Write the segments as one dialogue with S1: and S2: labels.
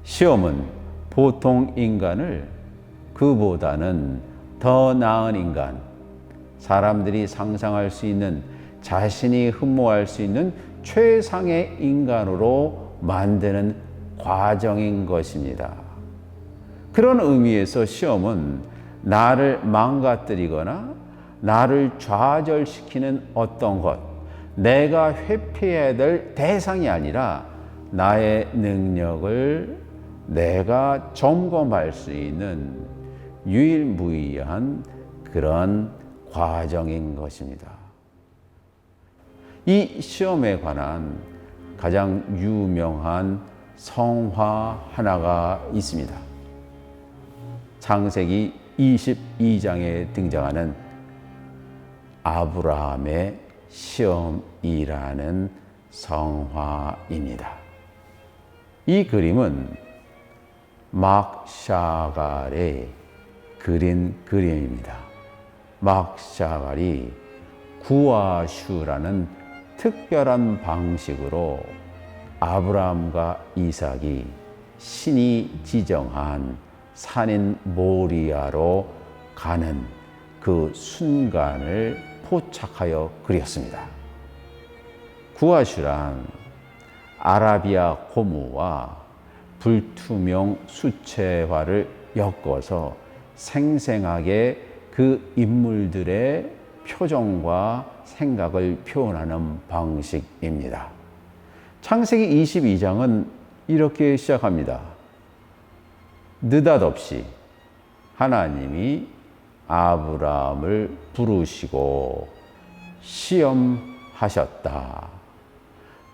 S1: 시험은 보통 인간을 그보다는 더 나은 인간, 사람들이 상상할 수 있는, 자신이 흠모할 수 있는 최상의 인간으로 만드는 과정인 것입니다. 그런 의미에서 시험은 나를 망가뜨리거나 나를 좌절시키는 어떤 것, 내가 회피해야 될 대상이 아니라 나의 능력을 내가 점검할 수 있는 유일무이한 그런 과정인 것입니다. 이 시험에 관한 가장 유명한 성화 하나가 있습니다. 창세기 22장에 등장하는 아브라함의 시험이라는 성화입니다. 이 그림은 막 샤갈이 그린 그림입니다. 막 샤갈이 구아슈라는 특별한 방식으로 아브라함과 이삭이 신이 지정한 산인 모리아로 가는 그 순간을 포착하여 그렸습니다. 구아슈란 아라비아 고무와 불투명 수채화를 엮어서 생생하게 그 인물들의 표정과 생각을 표현하는 방식입니다. 창세기 22장은 이렇게 시작합니다. 느닷없이 하나님이 아브라함을 부르시고 시험하셨다.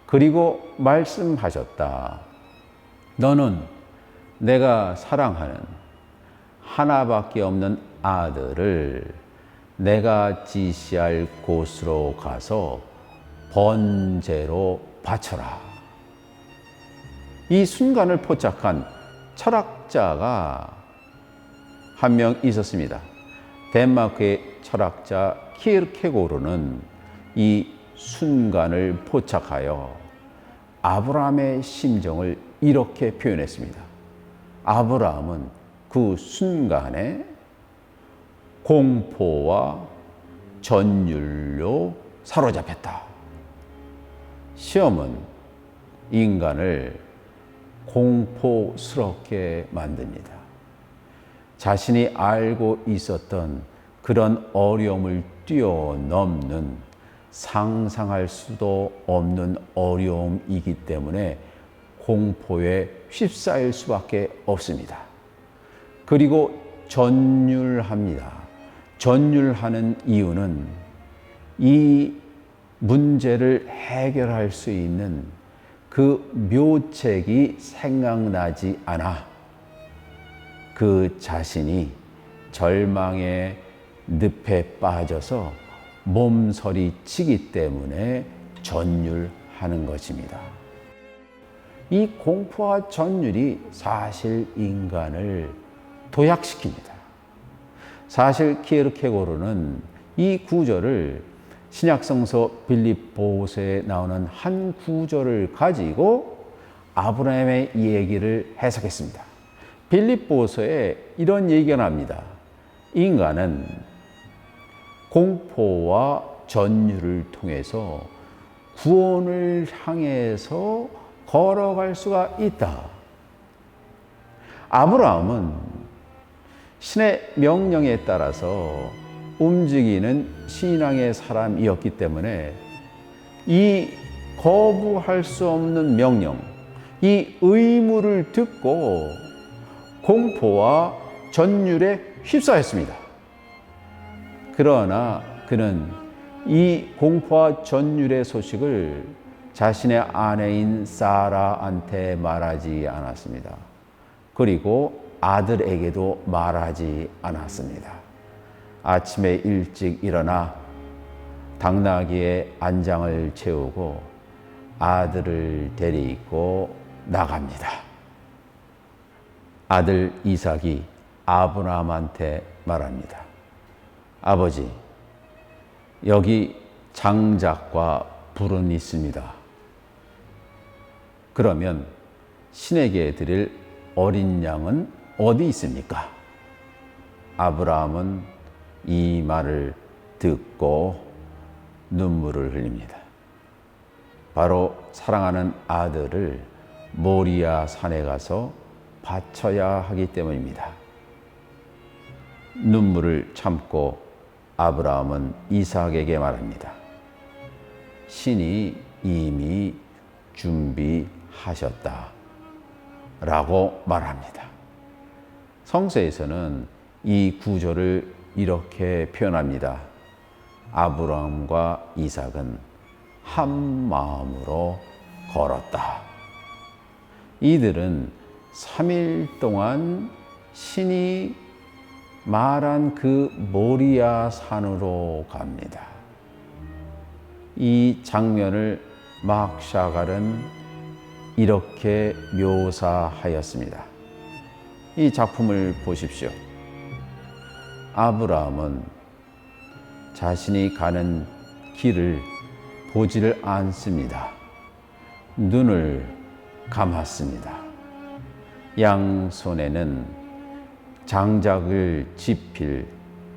S1: 그리고 말씀하셨다. 너는 내가 사랑하는 하나밖에 없는 아들을 내가 지시할 곳으로 가서 번제로 바쳐라. 이 순간을 포착한 철학자가 한 명 있었습니다. 덴마크의 철학자 키르케고르는 이 순간을 포착하여 아브라함의 심정을 이렇게 표현했습니다. 아브라함은 그 순간에 공포와 전율로 사로잡혔다. 시험은 인간을 공포스럽게 만듭니다. 자신이 알고 있었던 그런 어려움을 뛰어넘는 상상할 수도 없는 어려움이기 때문에 공포에 휩싸일 수밖에 없습니다. 그리고 전율합니다. 전율하는 이유는 이 문제를 해결할 수 있는 그 묘책이 생각나지 않아 그 자신이 절망의 늪에 빠져서 몸서리 치기 때문에 전율하는 것입니다. 이 공포와 전율이 사실 인간을 도약시킵니다. 사실 키르케고르는 이 구절을 신약성서 빌립보서에 나오는 한 구절을 가지고 아브라함의 얘기를 해석했습니다. 빌립보서에 이런 얘기가 납니다. 인간은 공포와 전율을 통해서 구원을 향해서 걸어갈 수가 있다. 아브라함은 신의 명령에 따라서 움직이는 신앙의 사람이었기 때문에 이 거부할 수 없는 명령, 이 의무를 듣고 공포와 전율에 휩싸였습니다. 그러나 그는 이 공포와 전율의 소식을 자신의 아내인 사라한테 말하지 않았습니다. 그리고 아들에게도 말하지 않았습니다. 아침에 일찍 일어나 당나귀에 안장을 채우고 아들을 데리고 나갑니다. 아들 이삭이 아브라함한테 말합니다. 아버지, 여기 장작과 불은 있습니다. 그러면 신에게 드릴 어린 양은 어디 있습니까? 아브라함은 이 말을 듣고 눈물을 흘립니다. 바로 사랑하는 아들을 모리아 산에 가서 바쳐야 하기 때문입니다. 눈물을 참고 아브라함은 이삭에게 말합니다. 신이 이미 준비하셨다 라고 말합니다. 성서에서는 이 구절을 이렇게 표현합니다. 아브라함과 이삭은 한 마음으로 걸었다. 이들은 3일 동안 신이 말한 그 모리아 산으로 갑니다. 이 장면을 막 샤갈은 이렇게 묘사하였습니다. 이 작품을 보십시오. 아브라함은 자신이 가는 길을 보지를 않습니다. 눈을 감았습니다. 양손에는 장작을 지필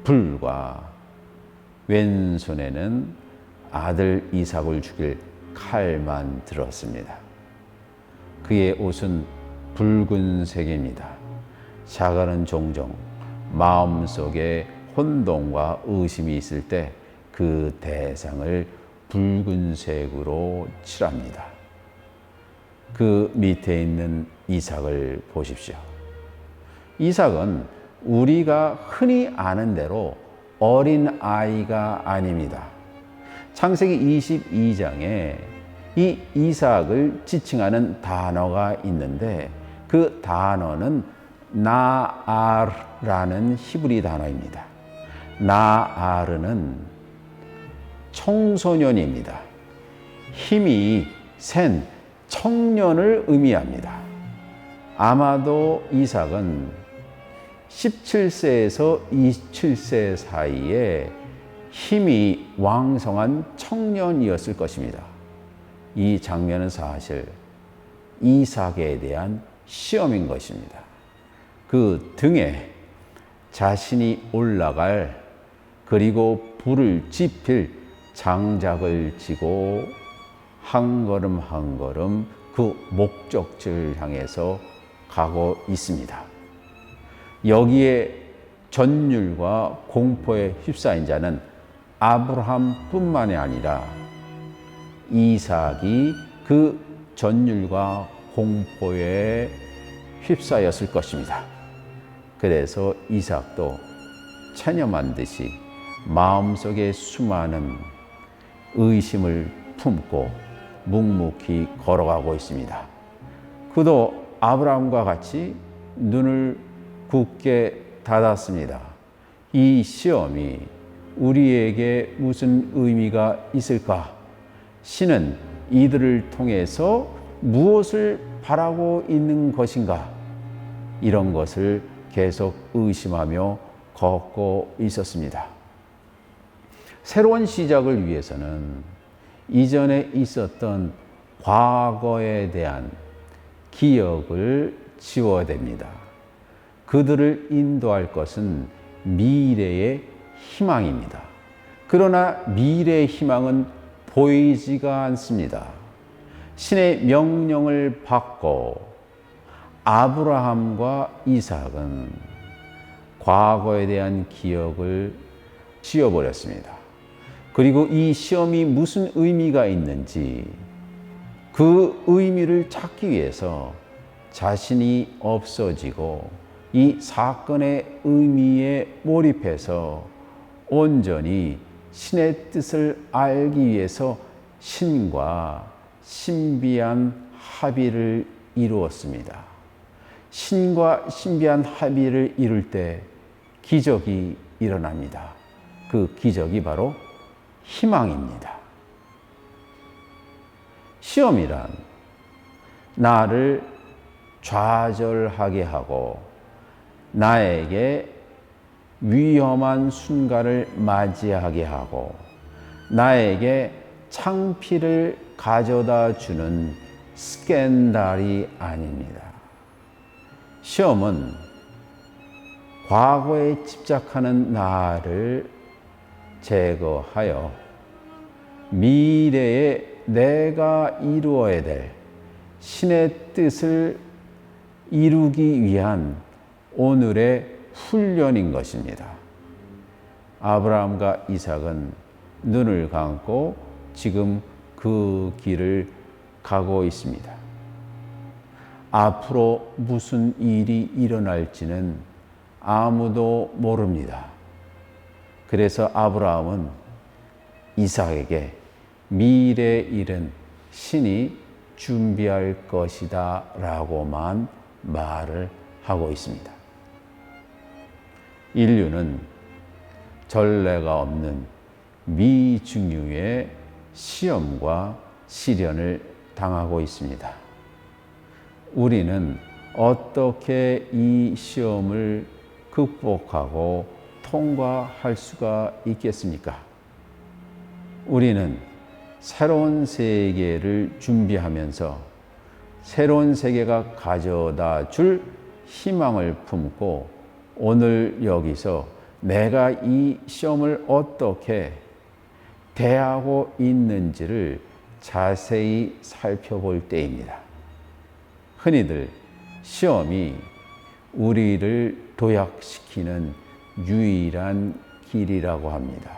S1: 불과 왼손에는 아들 이삭을 죽일 칼만 들었습니다. 그의 옷은 붉은색입니다. 샤갈은 종종 마음속에 혼동과 의심이 있을 때 그 대상을 붉은색으로 칠합니다. 그 밑에 있는 이삭을 보십시오. 이삭은 우리가 흔히 아는 대로 어린 아이가 아닙니다. 창세기 22장에 이 이삭을 지칭하는 단어가 있는데 그 단어는 나알라는 히브리 단어입니다. 나알은 청소년입니다. 힘이 센 청년을 의미합니다. 아마도 이삭은 17세에서 27세 사이에 힘이 왕성한 청년이었을 것입니다. 이 장면은 사실 이삭에 대한 시험인 것입니다. 그 등에 자신이 올라갈 그리고 불을 지필 장작을 지고 한 걸음 한 걸음 그 목적지를 향해서 가고 있습니다. 여기에 전율과 공포에 휩싸인 자는 아브라함뿐만이 아니라 이삭이 그 전율과 공포에 휩싸였을 것입니다. 그래서 이삭도 체념한 듯이 마음속에 수많은 의심을 품고 묵묵히 걸어가고 있습니다. 그도 아브라함과 같이 눈을 굳게 닫았습니다. 이 시험이 우리에게 무슨 의미가 있을까? 신은 이들을 통해서 무엇을 바라고 있는 것인가? 이런 것을 계속 의심하며 걷고 있었습니다. 새로운 시작을 위해서는 이전에 있었던 과거에 대한 기억을 지워야 됩니다. 그들을 인도할 것은 미래의 희망입니다. 그러나 미래의 희망은 보이지가 않습니다. 신의 명령을 받고 아브라함과 이삭은 과거에 대한 기억을 지워버렸습니다. 그리고 이 시험이 무슨 의미가 있는지 그 의미를 찾기 위해서 자신이 없어지고 이 사건의 의미에 몰입해서 온전히 신의 뜻을 알기 위해서 신과 신비한 합의를 이루었습니다. 신과 신비한 합의를 이룰 때 기적이 일어납니다. 그 기적이 바로 희망입니다. 시험이란 나를 좌절하게 하고 나에게 위험한 순간을 맞이하게 하고 나에게 창피를 가져다 주는 스캔들이 아닙니다. 시험은 과거에 집착하는 나를 제거하여 미래에 내가 이루어야 될 신의 뜻을 이루기 위한 오늘의 훈련인 것입니다. 아브라함과 이삭은 눈을 감고 지금 그 길을 가고 있습니다. 앞으로 무슨 일이 일어날지는 아무도 모릅니다. 그래서 아브라함은 이삭에게 미래 일은 신이 준비할 것이다 라고만 말을 하고 있습니다. 인류는 전례가 없는 미중유의 시험과 시련을 당하고 있습니다. 우리는 어떻게 이 시험을 극복하고 통과할 수가 있겠습니까? 우리는 새로운 세계를 준비하면서 새로운 세계가 가져다 줄 희망을 품고 오늘 여기서 내가 이 시험을 어떻게 대하고 있는지를 자세히 살펴볼 때입니다. 흔히들 시험이 우리를 도약시키는 유일한 길이라고 합니다.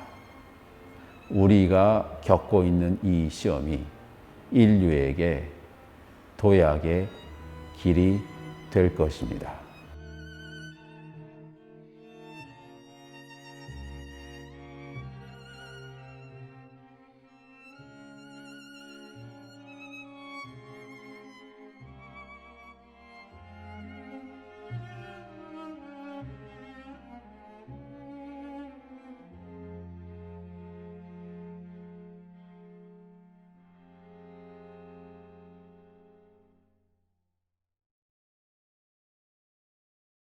S1: 우리가 겪고 있는 이 시험이 인류에게 도약의 길이 될 것입니다.